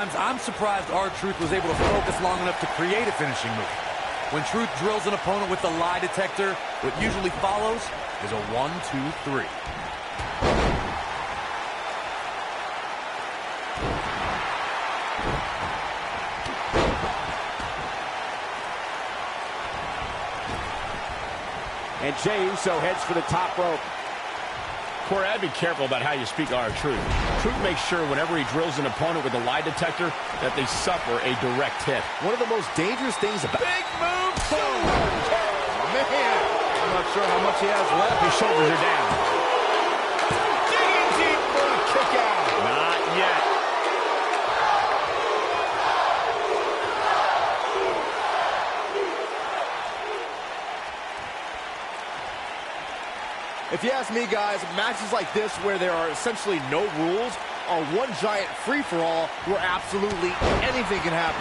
I'm surprised R-Truth was able to focus long enough to create a finishing move. When Truth drills an opponent with the lie detector, what usually follows is a 1, 2, 3. And Jey Uso heads for the top rope. Corey, I'd be careful about how you speak R-Truth. Truth makes sure whenever he drills an opponent with a lie detector that they suffer a direct hit. One of the most dangerous things about... Big move! Man! I'm not sure how much he has left. His shoulders are down. Digging deep for a kick out. Not yet. If you ask me, guys, matches like this where there are essentially no rules are one giant free-for-all where absolutely anything can happen.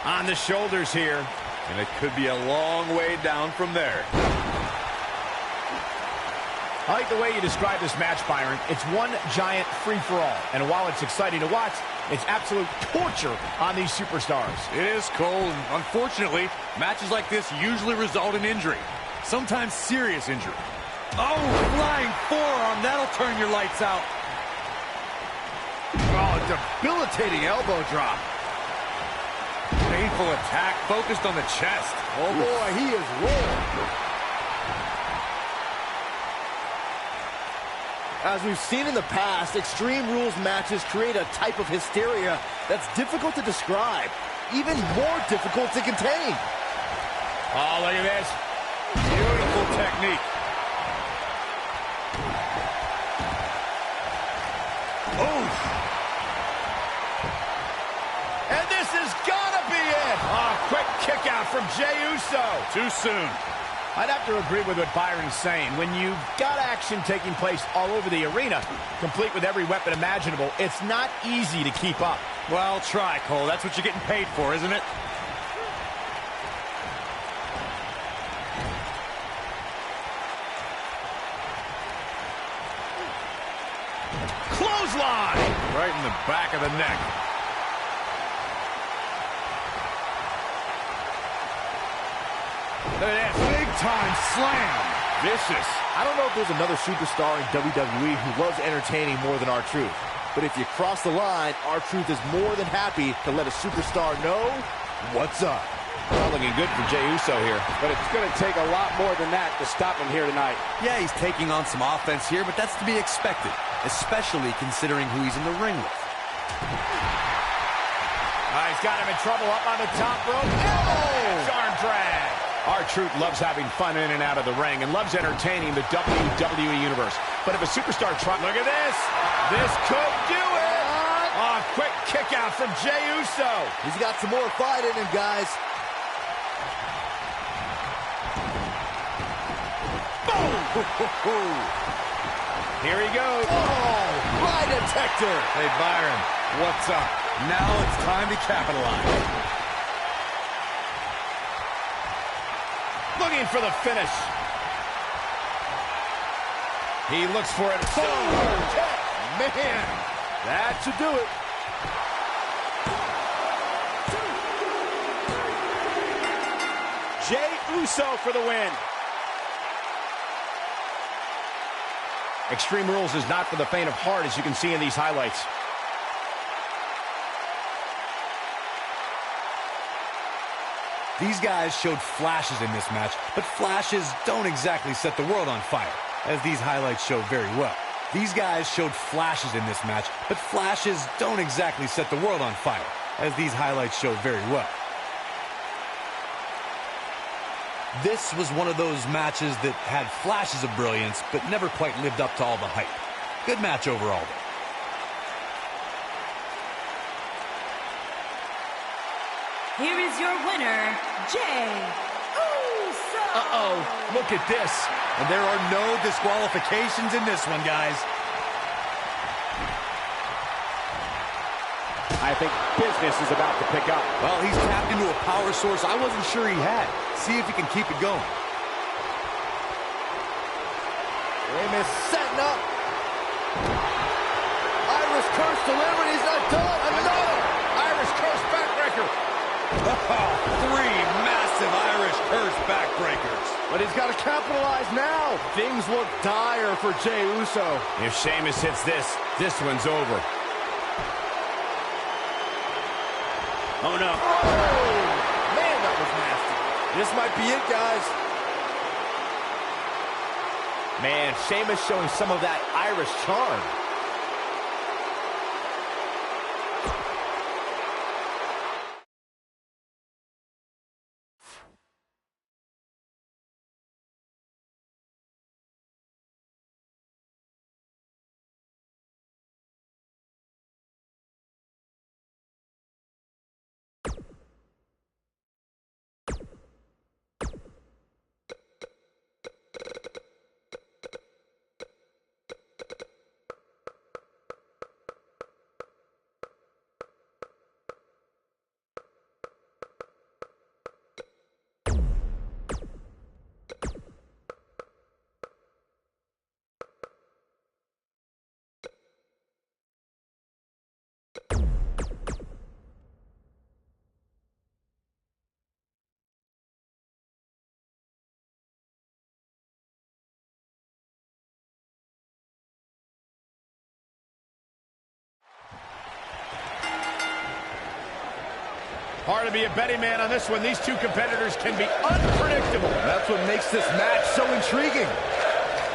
On the shoulders here. And it could be a long way down from there. I like the way you describe this match, Byron. It's one giant free-for-all. And while it's exciting to watch, it's absolute torture on these superstars. It is, Cole, and unfortunately, matches like this usually result in injury. Sometimes serious injury. Oh, flying forearm, that'll turn your lights out. Oh, debilitating elbow drop. Painful attack focused on the chest. Oh, boy, he is rolling. As we've seen in the past, Extreme Rules matches create a type of hysteria that's difficult to describe, even more difficult to contain. Oh, look at this. Beautiful technique. Oof. And this is gonna be it. Oh, quick kick out from Jey Uso. Too soon. I'd have to agree with what Byron's saying. When you've got action taking place all over the arena, complete with every weapon imaginable, it's not easy to keep up. Well, try, Cole. That's what you're getting paid for, isn't it? Clothesline! Right in the back of the neck. Look at this. Big time slam. Vicious. I don't know if there's another superstar in WWE who loves entertaining more than R-Truth. But if you cross the line, R-Truth is more than happy to let a superstar know what's up. Not looking good for Jey Uso here. But it's going to take a lot more than that to stop him here tonight. Yeah, he's taking on some offense here, but that's to be expected, especially considering who he's in the ring with. He's got him in trouble up on the top rope. Oh! Arm drag. R-Truth loves having fun in and out of the ring and loves entertaining the WWE Universe. But if a superstar tries... Look at this! This could do it! Oh, quick kick out from Jey Uso. He's got some more fight in him, guys. Boom! Here he goes. Oh, lie detector. Hey, Byron, what's up? Now it's time to capitalize. Looking for the finish. He looks for it. Oh, man, that should do it. Jey Uso for the win. Extreme Rules is not for the faint of heart, as you can see in these highlights. These guys showed flashes in this match, but flashes don't exactly set the world on fire, as these highlights show very well. These guys showed flashes in this match, but flashes don't exactly set the world on fire, as these highlights show very well. This was one of those matches that had flashes of brilliance, but never quite lived up to all the hype. Good match overall, though. Here is your winner, Jey Uso. Uh-oh, look at this. And there are no disqualifications in this one, guys. I think business is about to pick up. Well, he's tapped into a power source I wasn't sure he had. See if he can keep it going. Sheamus setting up. Irish curse delivered. He's not done. Another Irish curse backbreaker. Oh, 3 massive Irish curse backbreakers. But he's got to capitalize now. Things look dire for Jey Uso. If Sheamus hits this one's over. Oh, no. Oh, man, that was nasty. This might be it, guys. Man, Sheamus showing some of that Irish charm. Hard to be a betting man on this one. These two competitors can be unpredictable. That's what makes this match so intriguing.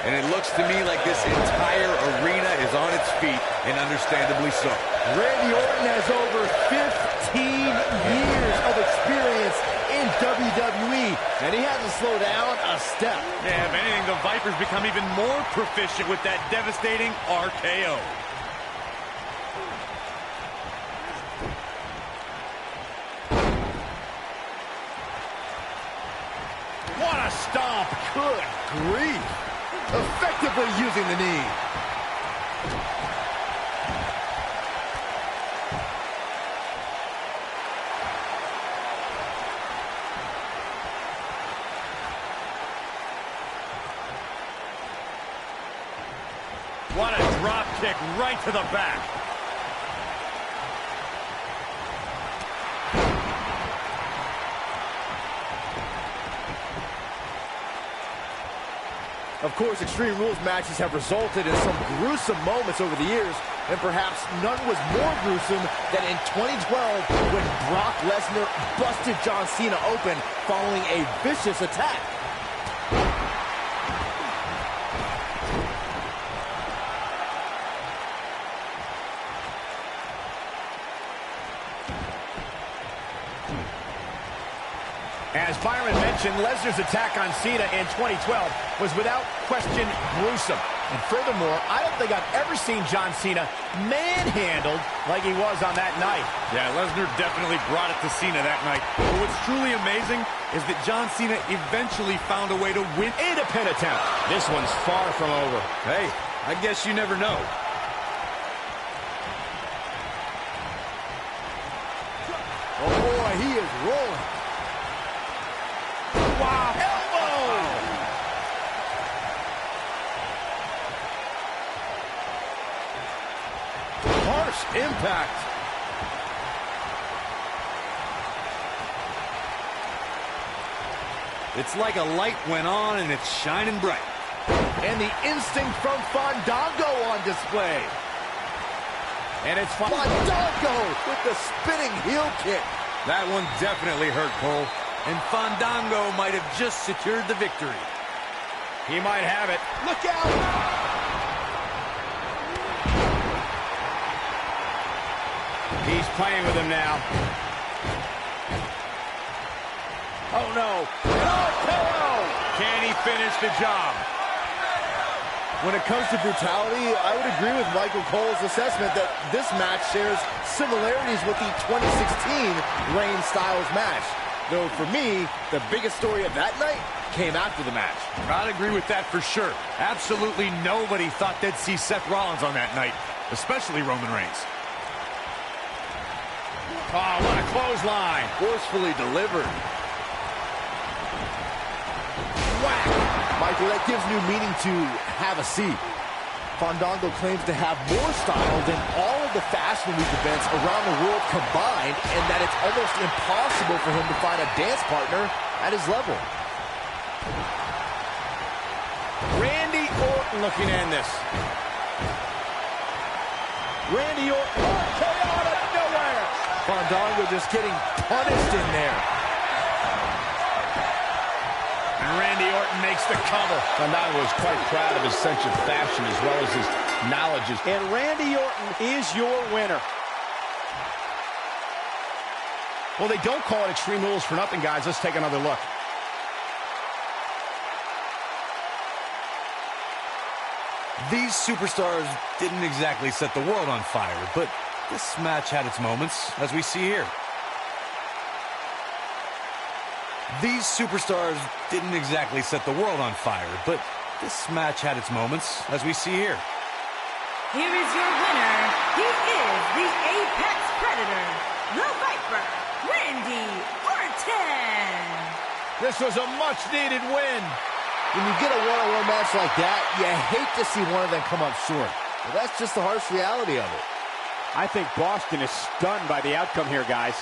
And it looks to me like this entire arena is on its feet, and understandably so. Randy Orton has over 15 years of experience in WWE, and he hasn't slowed down a step. Yeah, if anything, the Vipers become even more proficient with that devastating RKO. What a stomp. Good grief. Effectively using the knee. What a drop kick right to the back. Of course, Extreme Rules matches have resulted in some gruesome moments over the years, and perhaps none was more gruesome than in 2012 when Brock Lesnar busted John Cena open following a vicious attack. As Byron mentioned, Lesnar's attack on Cena in 2012 was without question gruesome. And furthermore, I don't think I've ever seen John Cena manhandled like he was on that night. Yeah, Lesnar definitely brought it to Cena that night. But what's truly amazing is that John Cena eventually found a way to win In a pin attempt. This one's far from over. Hey, I guess you never know. Oh boy, he is rolling. Wow. Elbow! Harsh impact. It's like a light went on and it's shining bright. And the instinct from Fandango on display. And it's Fandango with the spinning heel kick. That one definitely hurt, Cole. And Fandango might have just secured the victory. He might have it. Look out! He's playing with him now. Oh no! RKO! Can he finish the job? When it comes to brutality, I would agree with Michael Cole's assessment that this match shares similarities with the 2016 Reigns Styles match. Though for me, the biggest story of that night came after the match. I'd agree with that for sure. Absolutely nobody thought they'd see Seth Rollins on that night, especially Roman Reigns. Oh, what a clothesline. Forcefully delivered. Whack! Michael, that gives new meaning to have a seat. Fandango claims to have more style than all of the Fashion Week events around the world combined, and that it's almost impossible for him to find a dance partner at his level. Randy Orton looking to end this. Randy Orton, RKO out of nowhere. Fandango just getting punished in there. And Randy Orton makes the cover. Fandango is quite proud of his sense of fashion as well as his knowledge. And Randy Orton is your winner. Well, they don't call it Extreme Rules for nothing, guys. Let's take another look. These superstars didn't exactly set the world on fire, but this match had its moments, as we see here. These superstars didn't exactly set the world on fire, but this match had its moments, as we see here. Here is your winner. He is the Apex Predator, the Viper, Randy Orton. This was a much-needed win. When you get a one-on-one match like that, you hate to see one of them come up short. But that's just the harsh reality of it. I think Boston is stunned by the outcome here, guys.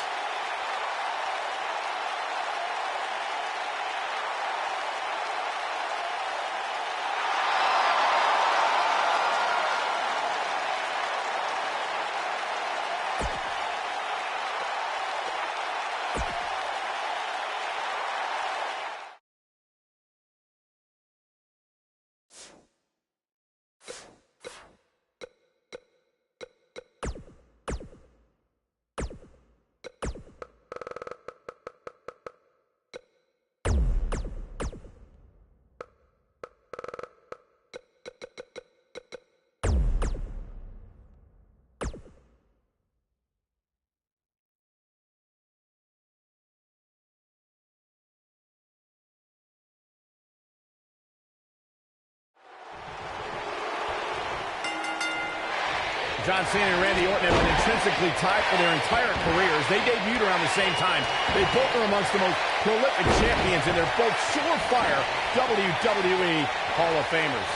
John Cena and Randy Orton have been intrinsically tied for their entire careers. They debuted around the same time. They both are amongst the most prolific champions, and they're both surefire WWE Hall of Famers.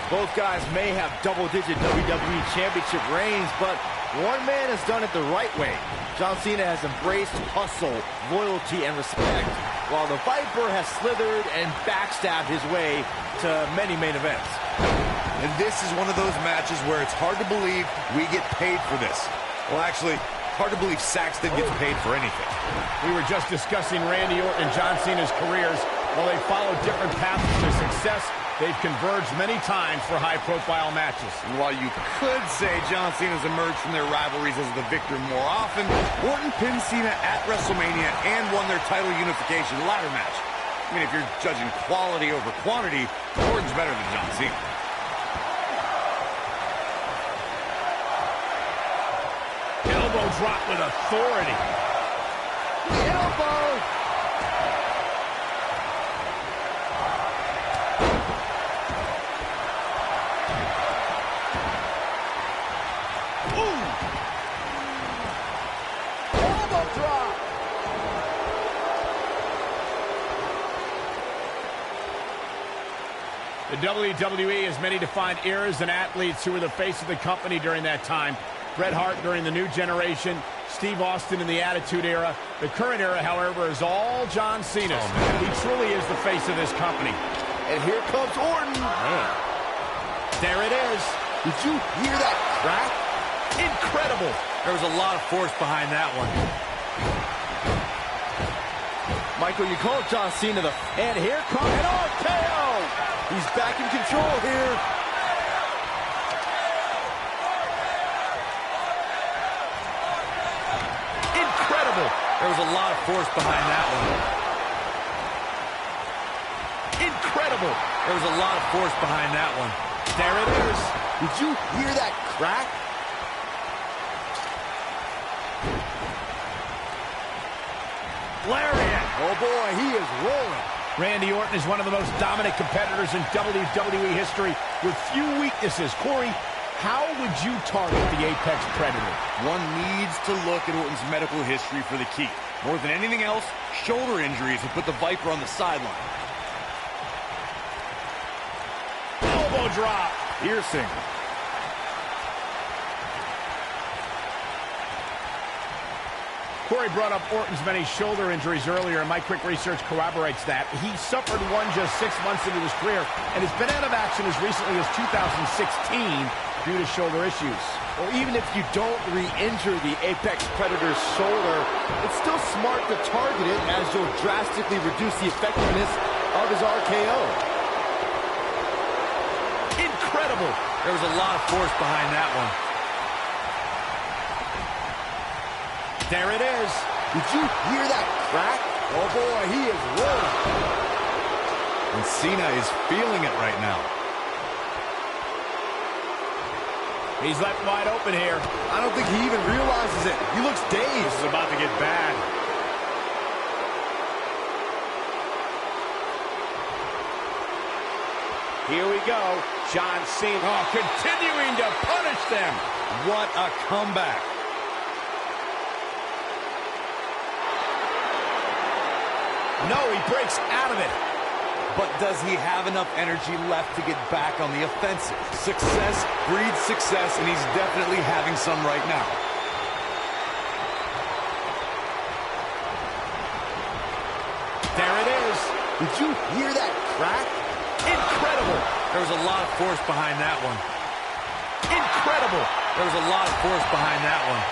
Both guys may have double-digit WWE Championship reigns, but one man has done it the right way. John Cena has embraced hustle, loyalty, and respect, while the Viper has slithered and backstabbed his way to many main events. And this is one of those matches where it's hard to believe we get paid for this. Well, actually, hard to believe Saxton gets paid for anything. We were just discussing Randy Orton and John Cena's careers. While they followed different paths to success, they've converged many times for high-profile matches. And while you could say John Cena's emerged from their rivalries as the victor more often, Orton pinned Cena at WrestleMania and won their title unification ladder match. I mean, if you're judging quality over quantity, Orton's better than John Cena. Elbow drop with authority. Elbow! Ooh! Elbow drop! The WWE has many defined eras and athletes who were the face of the company during that time. Bret Hart during the New Generation, Steve Austin in the Attitude Era. The current era, however, is all John Cena's. He truly is the face of this company. And here comes Orton. Man. There it is. Did you hear that crack? Incredible. There was a lot of force behind that one. Michael, you called John Cena the... And here comes an RKO. He's back in control here. There was a lot of force behind that one. Incredible. There was a lot of force behind that one. There it is. Did you hear that crack? Lariat. Oh boy, he is rolling. Randy Orton is one of the most dominant competitors in WWE history with few weaknesses. Corey, How would you target the Apex Predator? One needs to look at Orton's medical history for the key. More than anything else, shoulder injuries have put the Viper on the sideline. Elbow drop. Piercing. Corey brought up Orton's many shoulder injuries earlier, and my quick research corroborates that. He suffered one just 6 months into his career and has been out of action as recently as 2016 due to shoulder issues. Well, even if you don't re-injure the Apex Predator's shoulder, it's still smart to target it, as you'll drastically reduce the effectiveness of his RKO. Incredible. There was a lot of force behind that one. There it is. Did you hear that crack? Oh boy, he is rolling. And Cena is feeling it right now. He's left wide open here. I don't think he even realizes it. He looks dazed. This is about to get bad. Here we go. John Cena continuing to punish them. What a comeback. No, he breaks out of it. But does he have enough energy left to get back on the offensive? Success breeds success, and he's definitely having some right now. There it is. Did you hear that crack? Incredible. There was a lot of force behind that one. Incredible. There was a lot of force behind that one.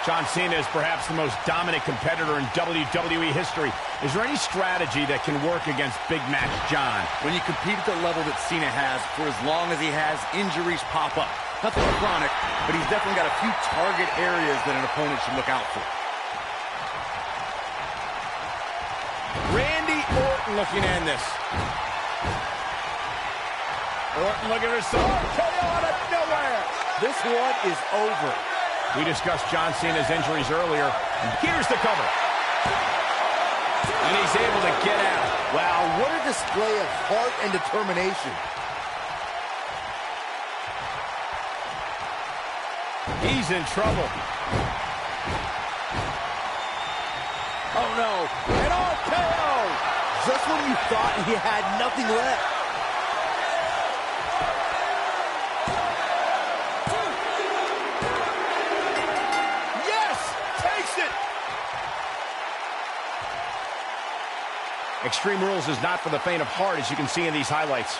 John Cena is perhaps the most dominant competitor in WWE history. Is there any strategy that can work against Big Match John? When you compete at the level that Cena has, for as long as he has, injuries pop up. Nothing chronic, but he's definitely got a few target areas that an opponent should look out for. Randy Orton looking to end this. Orton looking for some KO out of nowhere. This one is over. We discussed John Cena's injuries earlier. Here's the cover. And he's able to get out. Wow, what a display of heart and determination. He's in trouble. Oh no, an RKO! Just when you thought he had nothing left. Extreme Rules is not for the faint of heart, as you can see in these highlights.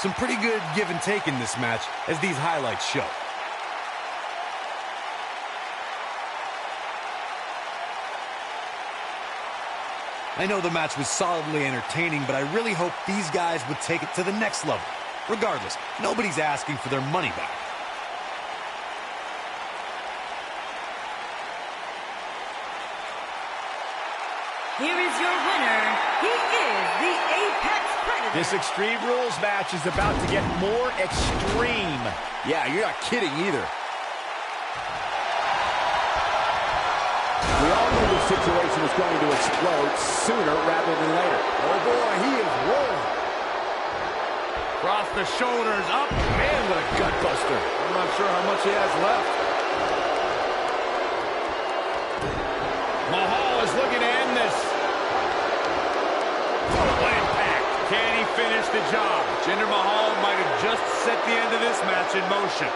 Some pretty good give and take in this match, as these highlights show. I know the match was solidly entertaining, but I really hope these guys would take it to the next level. Regardless, nobody's asking for their money back. Here is your winner. He is the Apex Predator. This Extreme Rules match is about to get more extreme. Yeah, you're not kidding either. We all knew this situation was going to explode sooner rather than later. Oh boy, he is rolling. Cross the shoulders, up. Man, what a gut buster. I'm not sure how much he has left. Mahal is looking to end this. Total impact. Can he finish the job? Jinder Mahal might have just set the end of this match in motion.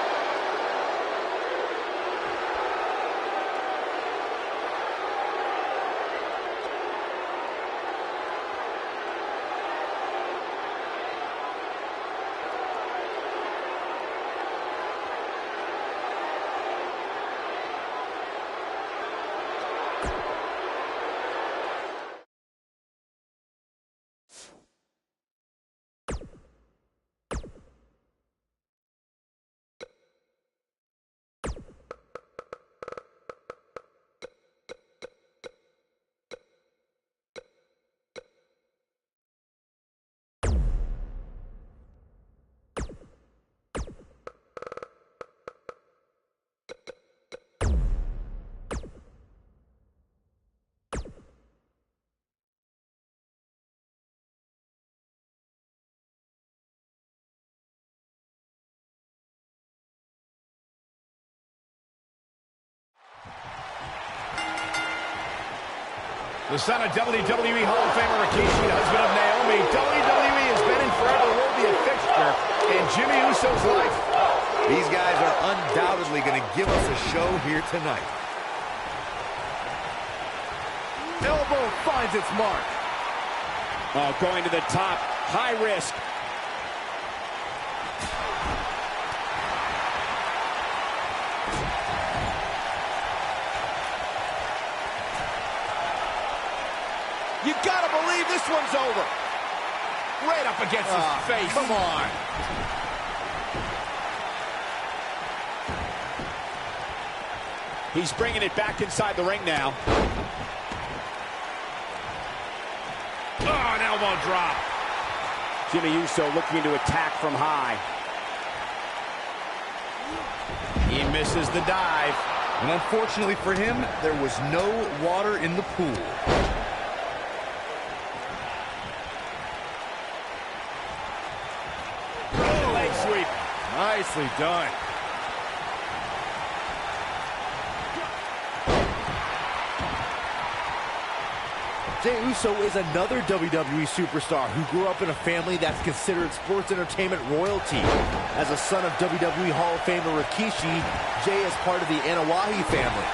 The son of WWE Hall of Famer Rikishi, husband of Naomi, WWE has been and forever will be a fixture in Jimmy Uso's life. These guys are undoubtedly going to give us a show here tonight. Elbow finds its mark. Oh, going to the top. High risk. You gotta believe this one's over. Right up against his face. Come on. He's bringing it back inside the ring now. Oh, an elbow drop. Jimmy Uso looking to attack from high. He misses the dive. And unfortunately for him, there was no water in the pool. Leg sweep. Nicely done. Jey Uso is another WWE superstar who grew up in a family that's considered sports entertainment royalty. As a son of WWE Hall of Famer Rikishi, Jey is part of the Anoa'i family.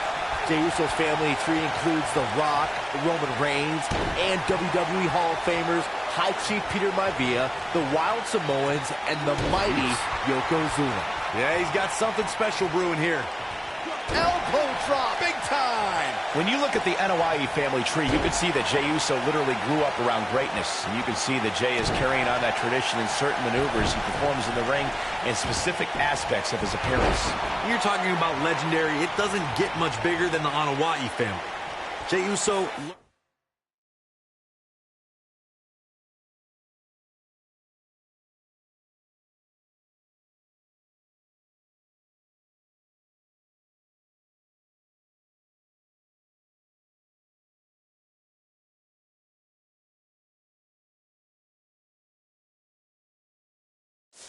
Jey Uso's family tree includes The Rock, Roman Reigns, and WWE Hall of Famers High Chief Peter Maivia, the Wild Samoans, and the mighty Yokozuna. Yeah, he's got something special brewing here. Elbow drop, big time! When you look at the Anoa'i family tree, you can see that Jey Uso literally grew up around greatness. And you can see that Jey is carrying on that tradition in certain maneuvers he performs in the ring and specific aspects of his appearance. You're talking about legendary. It doesn't get much bigger than the Anoa'i family. Jey Uso...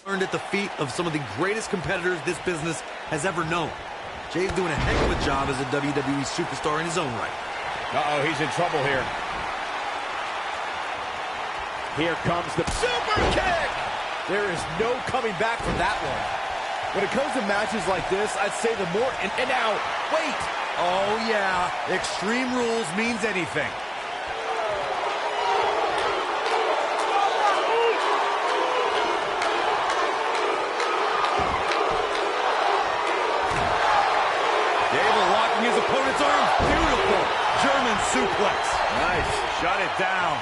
learned at the feet of some of the greatest competitors this business has ever known. Jey's doing a heck of a job as a WWE superstar in his own right. Uh-oh, he's in trouble here. Here comes the Super kick! There is no coming back from that one. When it comes to matches like this, I'd say the more... And now, wait! Oh, yeah. Extreme Rules means anything. His opponent's arms. Beautiful German suplex. Nice. Shut it down.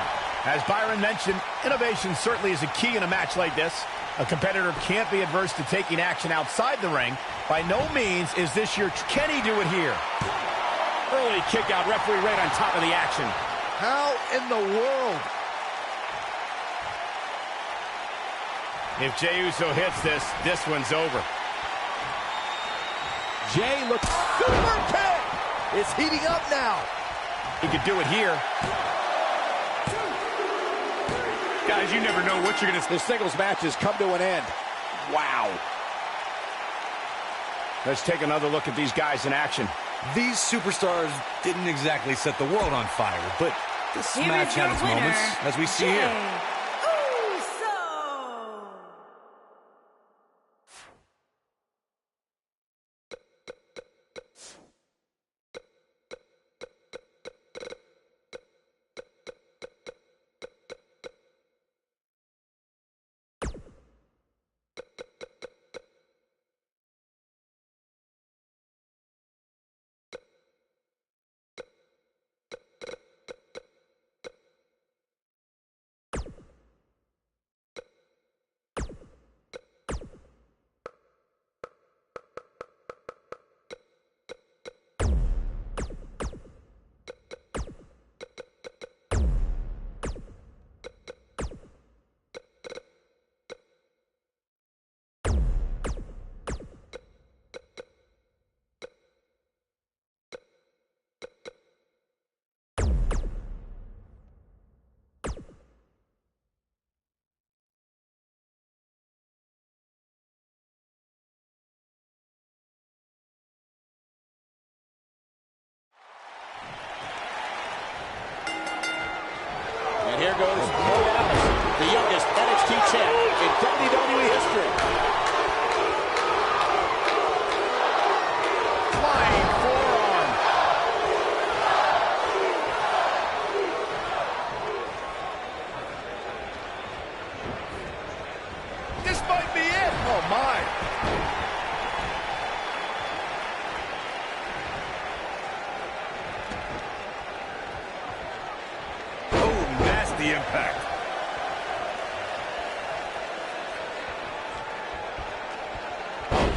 As Byron mentioned, innovation certainly is a key in a match like this. A competitor can't be adverse to taking action outside the ring. By no means is this your... Can he do it here? early kick out. Referee right on top of the action. How in the world? If Jey Uso hits this, this one's over. Jey looks super kick. It's heating up now. He could do it here. Guys, you never know what you're going to... The singles match has come to an end. Wow. Let's take another look at these guys in action. These superstars didn't exactly set the world on fire, but this match had its moments, as we see here. goes Morales, the youngest NXT champ in WWE history. Flying forearm. This might be it. Oh, my. The impact.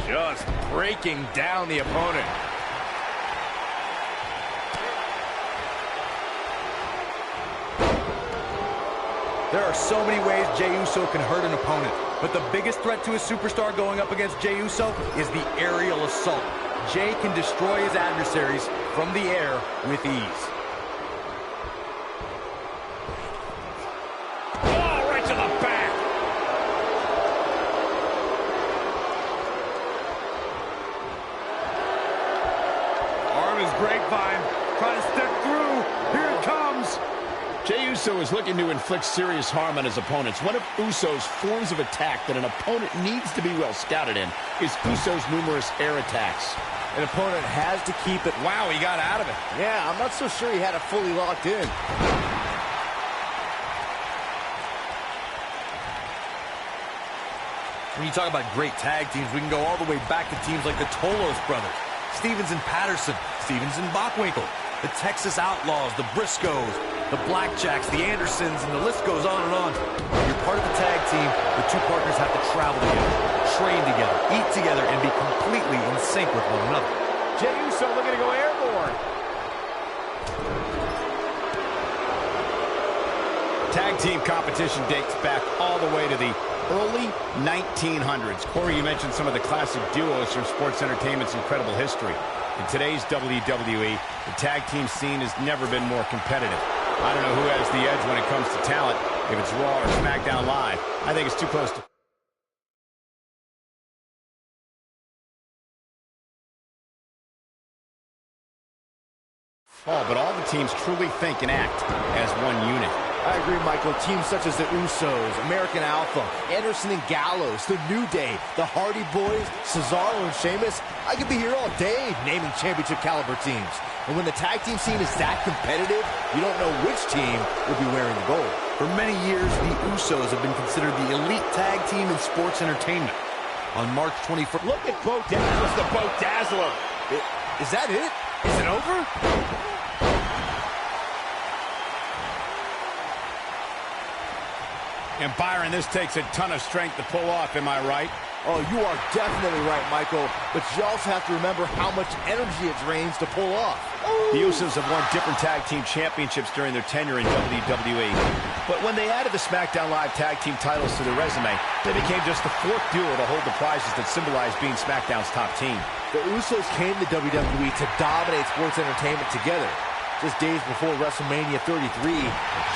Just breaking down the opponent. There are so many ways Jey Uso can hurt an opponent, but the biggest threat to a superstar going up against Jey Uso is the aerial assault. Jey can destroy his adversaries from the air with ease. Grapevine, trying to step through. Here it comes. Jey Uso is looking to inflict serious harm on his opponents. One of Uso's forms of attack that an opponent needs to be well scouted in is Uso's numerous air attacks. An opponent has to keep it. Wow, he got out of it. Yeah, I'm not so sure he had it fully locked in. When you talk about great tag teams, we can go all the way back to teams like the Tolos brothers, Stevens and Patterson, Stevens and Bockwinkel, the Texas Outlaws, the Briscoes, the Blackjacks, the Andersons, and the list goes on and on. When you're part of a tag team, the two partners have to travel together, train together, eat together, and be completely in sync with one another. Jey Uso looking to go airborne. Tag team competition dates back all the way to the early 1900s. Corey, you mentioned some of the classic duos from sports entertainment's incredible history. In today's WWE, the tag team scene has never been more competitive. I don't know who has the edge when it comes to talent, if it's Raw or SmackDown Live. I think it's too close to... Oh, but all the teams truly think and act as one unit. I agree, Michael. Teams such as the Usos, American Alpha, Anderson and Gallows, The New Day, the Hardy Boys, Cesaro and Sheamus. I could be here all day naming championship caliber teams. And when the tag team scene is that competitive, you don't know which team will be wearing the gold. For many years, the Usos have been considered the elite tag team in sports entertainment. On March 21st... Look at Bo Dazzler, the Bo Dazzler. Is that it? Is it over? And Byron, this takes a ton of strength to pull off, am I right? Oh, you are definitely right, Michael. But you also have to remember how much energy it drains to pull off. The Usos have won different tag team championships during their tenure in WWE. But when they added the SmackDown Live tag team titles to their resume, they became just the fourth duo to hold the prizes that symbolize being SmackDown's top team. The Usos came to WWE to dominate sports entertainment together. Just days before WrestleMania 33,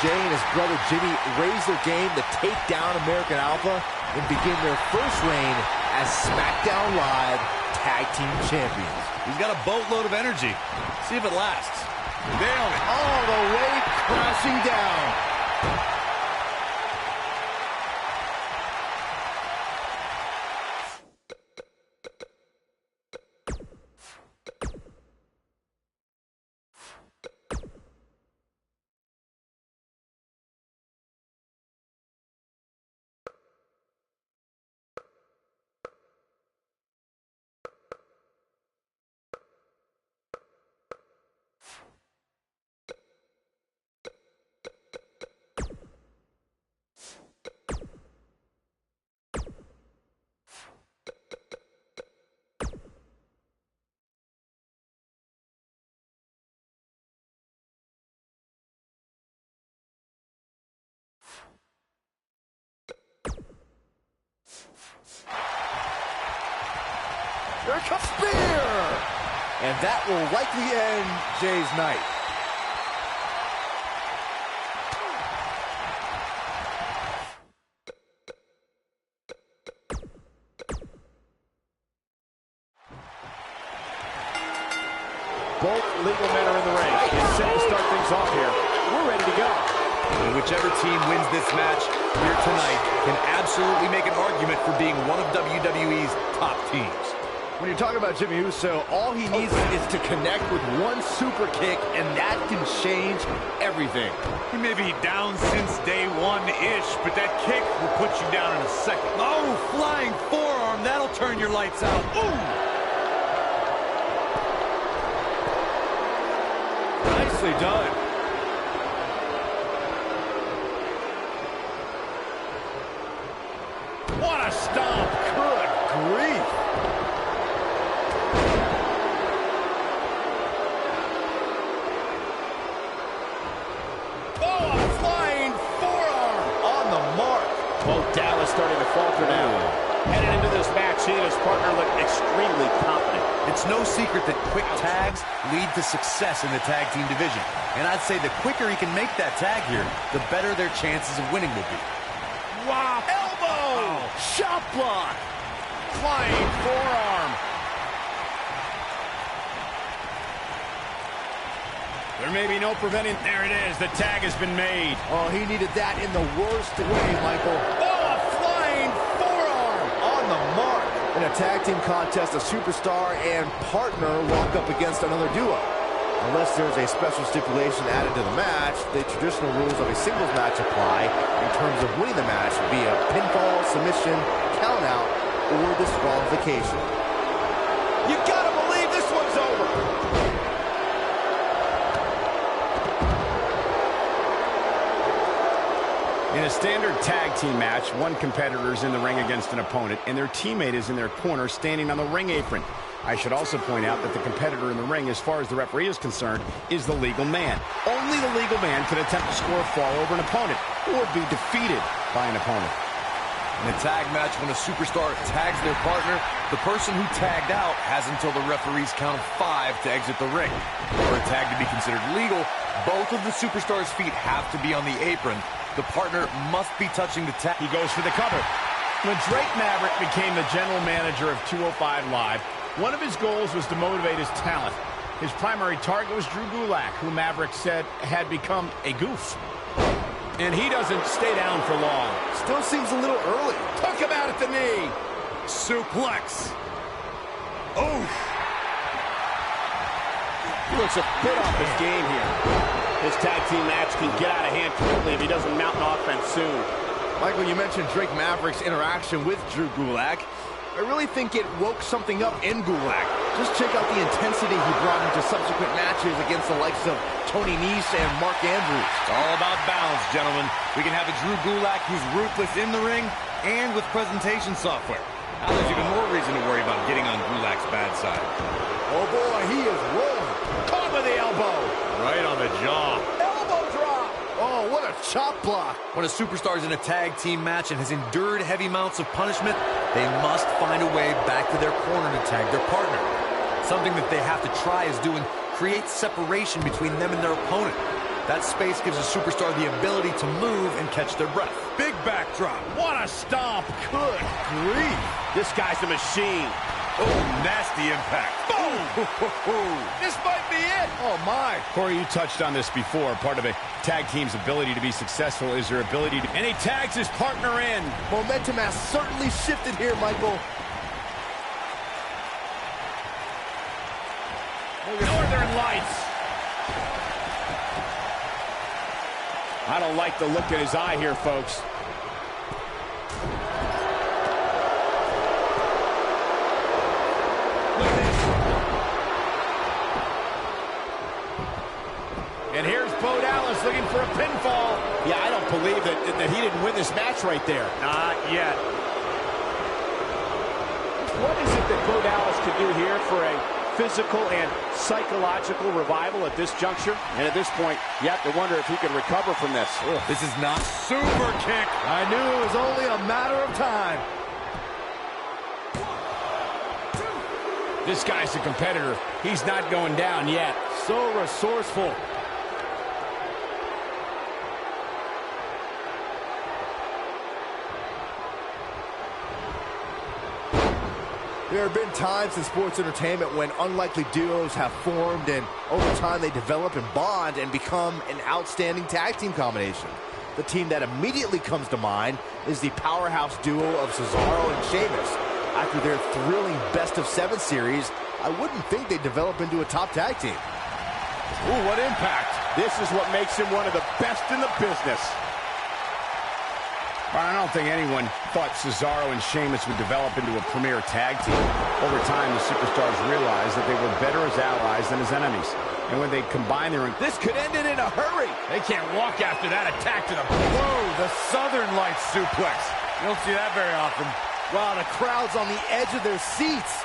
Jey and his brother Jimmy raised their game to take down American Alpha and begin their first reign as SmackDown Live Tag Team Champions. He's got a boatload of energy. See if it lasts. Nailed it. All the way crashing down. Here comes Spear! And that will likely end Jey's night. Both legal men are in the ring. It's set to start things off here. We're ready to go. The whichever team wins this match here tonight can absolutely make an argument for being one of WWE's top teams. When you're talking about Jimmy Uso, all he needs is to connect with one super kick, and that can change everything. He may be down since day one-ish, but that kick will put you down in a second. Oh, flying forearm, that'll turn your lights out. Ooh! Nicely done. What a stomp! Good grief! Oh, a flying forearm! On the mark. Both Dallas starting to falter now. Headed into this match, he and his partner look extremely confident. It's no secret that quick tags lead to success in the tag team division. And I'd say the quicker he can make that tag here, the better their chances of winning will be. Wow! Elbow! Shot block. Flying forearm! There may be no preventing. There it is. The tag has been made. Oh, he needed that in the worst way, Michael. Oh, a flying forearm! On the mark. In a tag team contest, a superstar and partner lock up against another duo. Unless there's a special stipulation added to the match, the traditional rules of a singles match apply in terms of winning the match via pinfall, submission, countout, or disqualification. You gotta believe this one's over. In a standard tag team match, one competitor is in the ring against an opponent, and their teammate is in their corner standing on the ring apron. I should also point out that the competitor in the ring, as far as the referee is concerned, is the legal man. Only the legal man can attempt to score a fall over an opponent or be defeated by an opponent. In a tag match, when a superstar tags their partner, the person who tagged out has until the referee's count of 5 to exit the ring. For a tag to be considered legal, both of the superstar's feet have to be on the apron. The partner must be touching the tag. He goes for the cover. When Drake Maverick became the general manager of 205 Live, one of his goals was to motivate his talent. His primary target was Drew Gulak, who Maverick said had become a goof. And he doesn't stay down for long. Still seems a little early. Took him out at the knee. Suplex. Oh. He looks a bit off his game here. This tag team match can get out of hand quickly if he doesn't mount an offense soon. Michael, you mentioned Drake Maverick's interaction with Drew Gulak. I really think it woke something up in Gulak. Just check out the intensity he brought into subsequent matches against the likes of Tony Nese and Mark Andrews. It's all about balance, gentlemen. We can have a Drew Gulak who's ruthless in the ring and with presentation software. Now there's even more reason to worry about getting on Gulak's bad side. Oh boy, he is rolling. Caught with the elbow. Right on the jaw. Elbow drop. Oh, what a chop block. When a superstar is in a tag team match and has endured heavy amounts of punishment, they must find a way back to their corner to tag their partner. Something that they have to try is doing create separation between them and their opponent. That space gives a superstar the ability to move and catch their breath. Big backdrop. What a stomp. Good grief. This guy's a machine. Oh, nasty impact. Boom! This might be it. Oh, my. Corey, you touched on this before. Part of a tag team's ability to be successful is their ability to... And he tags his partner in. Momentum has certainly shifted here, Michael. Northern Lights. I don't like the look in his eye here, folks. And here's Bo Dallas looking for a pinfall. Yeah, I don't believe that he didn't win this match right there. Not yet. What is it that Bo Dallas can do here for a physical and psychological revival at this juncture? And at this point, you have to wonder if he can recover from this. Ugh. This is not super kick. I knew it was only a matter of time. This guy's a competitor. He's not going down yet. So resourceful. There have been times in sports entertainment when unlikely duos have formed, and over time they develop and bond and become an outstanding tag team combination. The team that immediately comes to mind is the powerhouse duo of Cesaro and Sheamus. After their thrilling best-of-7 series, I wouldn't think they'd develop into a top tag team. Ooh, what impact. This is what makes him one of the best in the business. I don't think anyone thought Cesaro and Sheamus would develop into a premier tag team. Over time, the superstars realized that they were better as allies than as enemies. And when they combine their... This could end it in a hurry. They can't walk after that attack to the... Whoa, the Southern Lights suplex. You don't see that very often. Wow, the crowd's on the edge of their seats.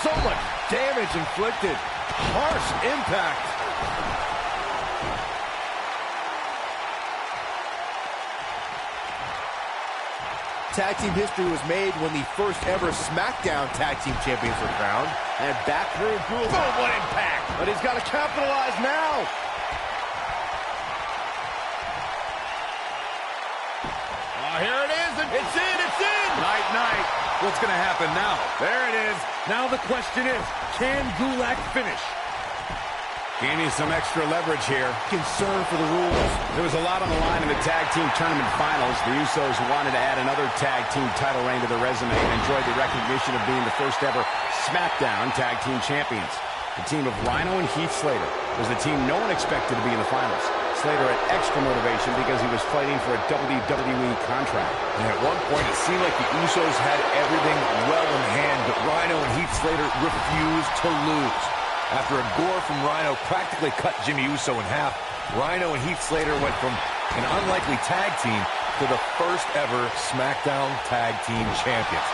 So much damage inflicted. Harsh impact. Tag team history was made when the first ever SmackDown Tag Team Champions were crowned. And back through Gulak. Boom, what impact! But he's got to capitalize now. Oh, here it is. It's in, it's in! Night, night. What's going to happen now? There it is. Now the question is, can Gulak finish? Gaining some extra leverage here. Concern for the rules. There was a lot on the line in the tag team tournament finals. The Usos wanted to add another tag team title reign to their resume and enjoyed the recognition of being the first ever SmackDown Tag Team Champions. The team of Rhino and Heath Slater was the team no one expected to be in the finals. Slater had extra motivation because he was fighting for a WWE contract. And at one point, it seemed like the Usos had everything well in hand, but Rhino and Heath Slater refused to lose. After a gore from Rhino practically cut Jimmy Uso in half, Rhino and Heath Slater went from an unlikely tag team to the first ever SmackDown Tag Team Champions.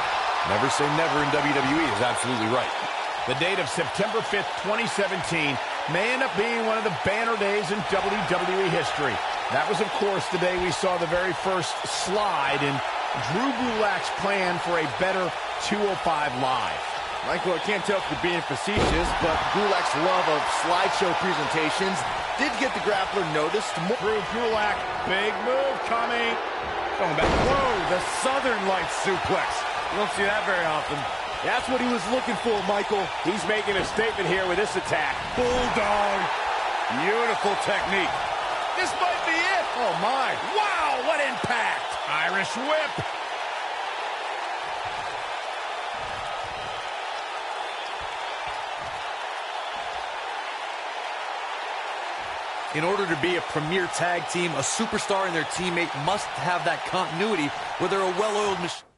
Never say never in WWE is absolutely right. The date of September 5th, 2017 may end up being one of the banner days in WWE history. That was, of course, the day we saw the very first slide in Drew Gulak's plan for a better 205 Live. Michael, I can't tell if you're being facetious, but Gulak's love of slideshow presentations did get the grappler noticed. Drew Gulak, big move coming. Going back. Whoa, the Southern Lights suplex. You don't see that very often. That's what he was looking for, Michael. He's making a statement here with this attack. Bulldog. Beautiful technique. This might be it. Oh, my. Wow, what impact. Irish whip. In order to be a premier tag team, a superstar and their teammate must have that continuity where they're a well-oiled machine.